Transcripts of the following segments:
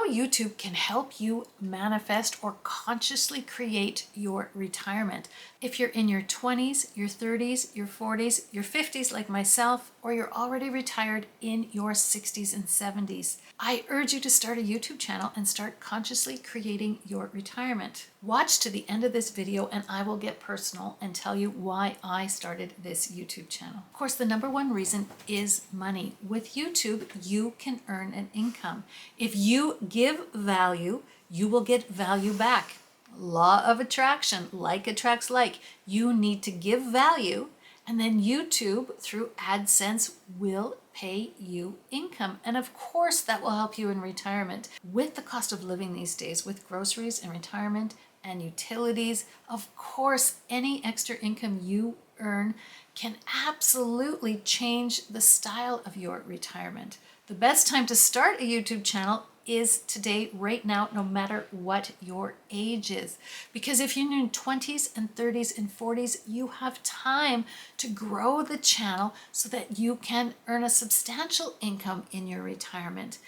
how YouTube can help you manifest or consciously create your retirement. If you're in your 20s, your 30s, your 40s, your 50s like myself, or you're already retired in your 60s and 70s, I urge you to start a YouTube channel and start consciously creating your retirement. Watch to the end of this video and I will get personal and tell you why I started this YouTube channel. Of course, the number one reason is money. With YouTube, you can earn an income. If you give value, you will get value back. Law of attraction, like attracts like. You need to give value, and then YouTube through AdSense will pay you income. And of course, that will help you in retirement. With the cost of living these days, with groceries and retirement and utilities, of course, any extra income you earn can absolutely change the style of your retirement. The best time to start a YouTube channel is today, right now, no matter what your age is. Because if you're in your 20s and 30s and 40s, you have time to grow the channel so that you can earn a substantial income in your retirement.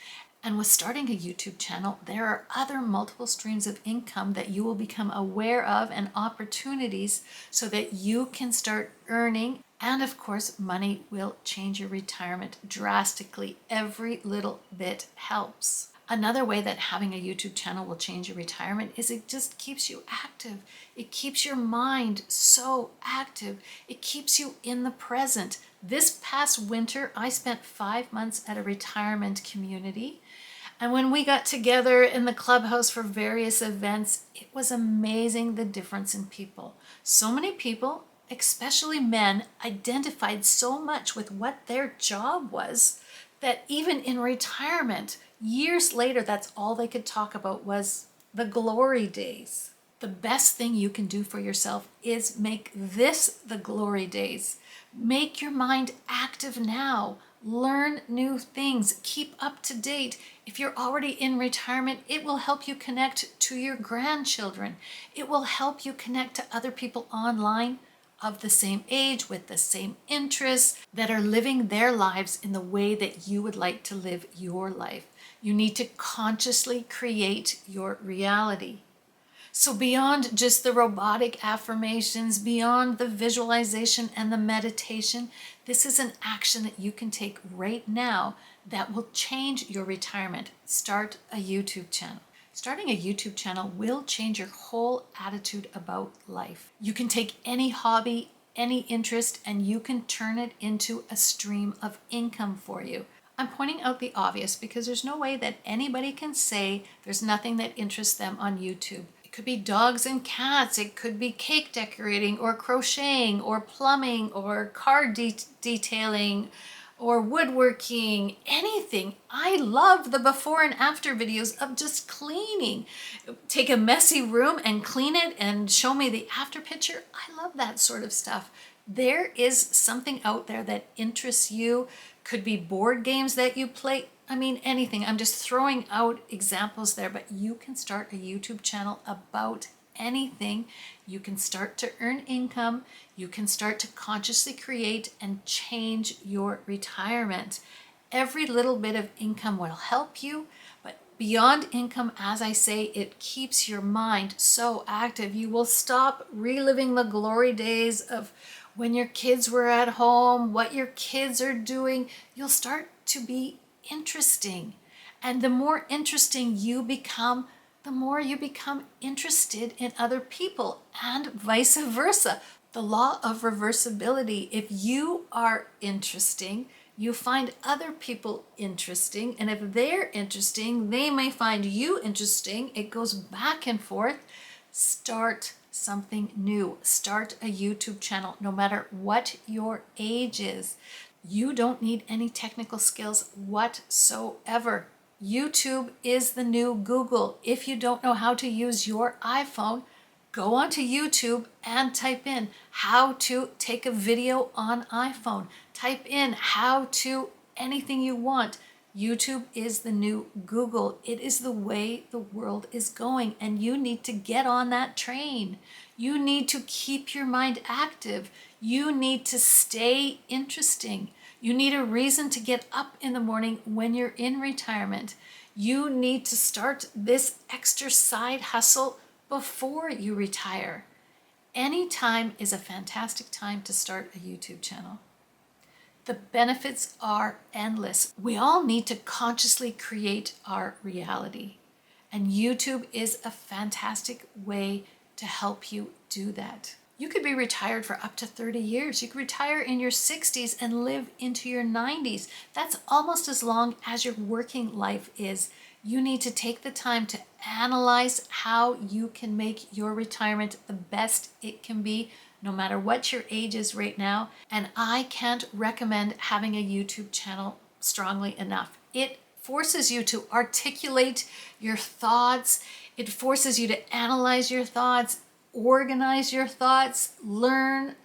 And with starting a YouTube channel, there are other multiple streams of income that you will become aware of and opportunities so that you can start earning. And of course, money will change your retirement drastically. Every little bit helps. Another way that having a YouTube channel will change your retirement is it just keeps you active. It keeps your mind so active. It keeps you in the present. This past winter, I spent 5 months at a retirement community. And when we got together in the clubhouse for various events, it was amazing the difference in people. So many people, especially men, identified so much with what their job was that even in retirement, years later, that's all they could talk about was the glory days. The best thing you can do for yourself is make this the glory days. Make your mind active now. Learn new things. Keep up to date. If you're already in retirement, it will help you connect to your grandchildren. It will help you connect to other people online of the same age, with the same interests, that are living their lives in the way that you would like to live your life. You need to consciously create your reality. So beyond just the robotic affirmations, beyond the visualization and the meditation, this is an action that you can take right now that will change your retirement. Start a YouTube channel. Starting a YouTube channel will change your whole attitude about life. You can take any hobby, any interest, and you can turn it into a stream of income for you. I'm pointing out the obvious because there's no way that anybody can say there's nothing that interests them on YouTube. It could be dogs and cats, it could be cake decorating or crocheting or plumbing or car detailing or woodworking, anything. I love the before and after videos of just cleaning. Take a messy room and clean it and show me the after picture. I love that sort of stuff. There is something out there that interests you. Could be board games that you play. I mean, anything. I'm just throwing out examples there, but you can start a YouTube channel about anything. You can start to earn income. You can start to consciously create and change your retirement. Every little bit of income will help you, but beyond income, as I say, it keeps your mind so active. You will stop reliving the glory days of when your kids were at home, what your kids are doing. You'll start to be interesting. And the more interesting you become, the more you become interested in other people, and vice versa. The law of reversibility. If you are interesting, you find other people interesting, and if they're interesting, they may find you interesting. It goes back and forth. Start something new. Start a YouTube channel, no matter what your age is. You don't need any technical skills whatsoever. YouTube is the new Google. If you don't know how to use your iPhone, go onto YouTube and type in how to take a video on iPhone. Type in how to anything you want. YouTube is the new Google. It is the way the world is going, and you need to get on that train. You need to keep your mind active. You need to stay interesting. You need a reason to get up in the morning when you're in retirement. You need to start this extra side hustle before you retire. Any time is a fantastic time to start a YouTube channel. The benefits are endless. We all need to consciously create our reality. And YouTube is a fantastic way to help you do that. You could be retired for up to 30 years. You could retire in your 60s and live into your 90s. That's almost as long as your working life is. You need to take the time to analyze how you can make your retirement the best it can be, no matter what your age is right now. And I can't recommend having a YouTube channel strongly enough. It forces you to articulate your thoughts. It forces you to analyze your thoughts, organize your thoughts, learn,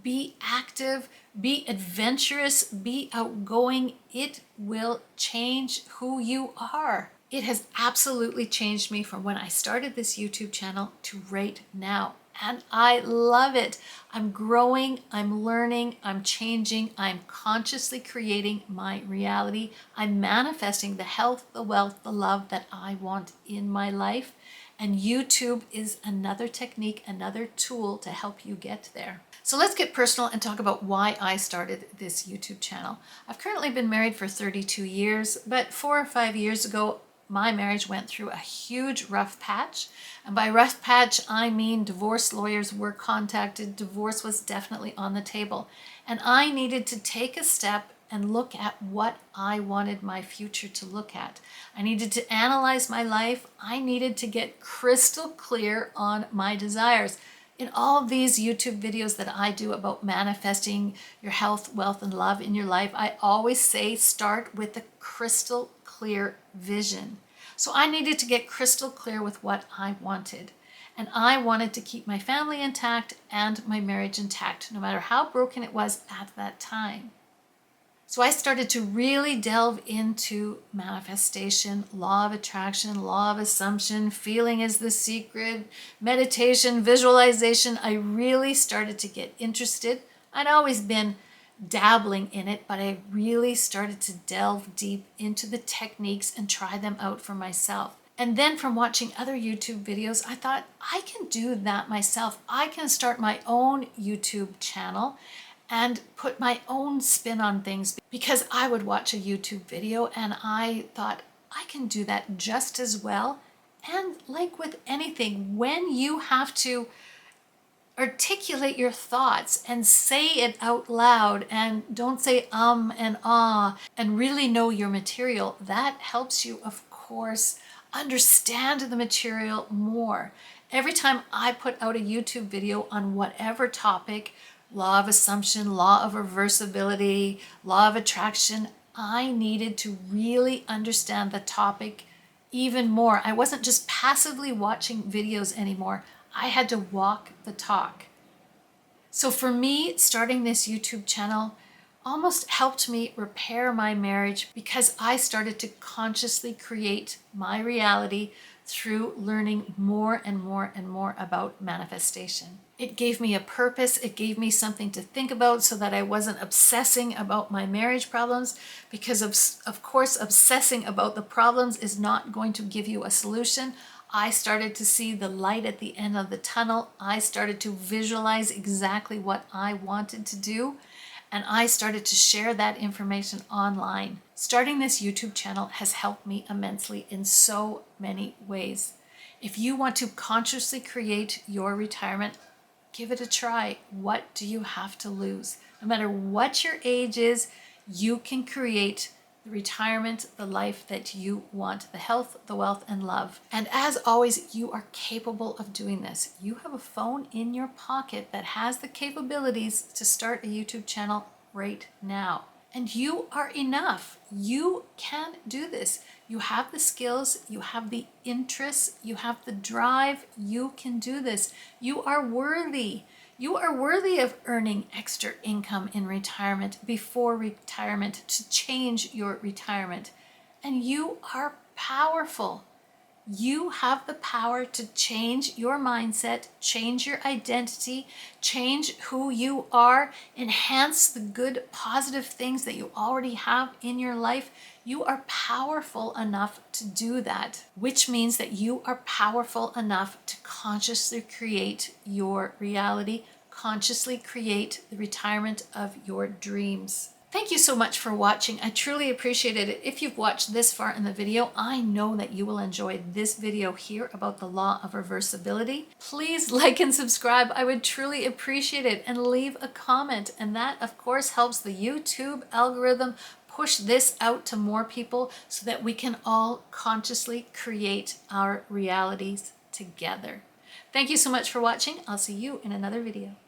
be active, be adventurous, be outgoing. It will change who you are. It has absolutely changed me from when I started this YouTube channel to right now. And I love it. I'm growing, I'm learning, I'm changing, I'm consciously creating my reality. I'm manifesting the health, the wealth, the love that I want in my life. And YouTube is another technique, another tool to help you get there. So let's get personal and talk about why I started this YouTube channel. I've currently been married for 32 years, but 4 or 5 years ago, my marriage went through a huge rough patch. And by rough patch, I mean divorce lawyers were contacted. Divorce was definitely on the table. And I needed to take a step and look at what I wanted my future to look at. I needed to analyze my life. I needed to get crystal clear on my desires. In all of these YouTube videos that I do about manifesting your health, wealth, and love in your life, I always say start with a crystal clear vision. So I needed to get crystal clear with what I wanted. And I wanted to keep my family intact and my marriage intact, no matter how broken it was at that time. So I started to really delve into manifestation, law of attraction, law of assumption, feeling is the secret, meditation, visualization. I really started to get interested. I'd always been dabbling in it, but I really started to delve deep into the techniques and try them out for myself. And then from watching other YouTube videos, I thought, I can do that myself. I can start my own YouTube channel and put my own spin on things, because I would watch a YouTube video and I thought, I can do that just as well. And like with anything, when you have to articulate your thoughts and say it out loud and don't say and ah, and really know your material, that helps you, of course, understand the material more. Every time I put out a YouTube video on whatever topic, law of assumption, law of reversibility, law of attraction, I needed to really understand the topic even more. I wasn't just passively watching videos anymore. I had to walk the talk. So for me, starting this YouTube channel almost helped me repair my marriage, because I started to consciously create my reality through learning more and more and more about manifestation. It gave me a purpose. It gave me something to think about so that I wasn't obsessing about my marriage problems, because of course, obsessing about the problems is not going to give you a solution. I started to see the light at the end of the tunnel. I started to visualize exactly what I wanted to do, and I started to share that information online. Starting this YouTube channel has helped me immensely in so many ways. If you want to consciously create your retirement, give it a try. What do you have to lose? No matter what your age is, you can create the retirement, the life that you want, the health, the wealth, and love. And as always, you are capable of doing this. You have a phone in your pocket that has the capabilities to start a YouTube channel right now. And you are enough. You can do this. You have the skills, you have the interests, you have the drive. You can do this. You are worthy. You are worthy of earning extra income in retirement, before retirement, to change your retirement. And you are powerful. You have the power to change your mindset, change your identity, change who you are, enhance the good, positive things that you already have in your life. You are powerful enough to do that, which means that you are powerful enough to consciously create your reality, consciously create the retirement of your dreams. Thank you so much for watching. I truly appreciated it. If you've watched this far in the video, I know that you will enjoy this video here about the law of reversibility. Please like and subscribe. I would truly appreciate it, and leave a comment. And that, of course, helps the YouTube algorithm push this out to more people so that we can all consciously create our realities together. Thank you so much for watching. I'll see you in another video.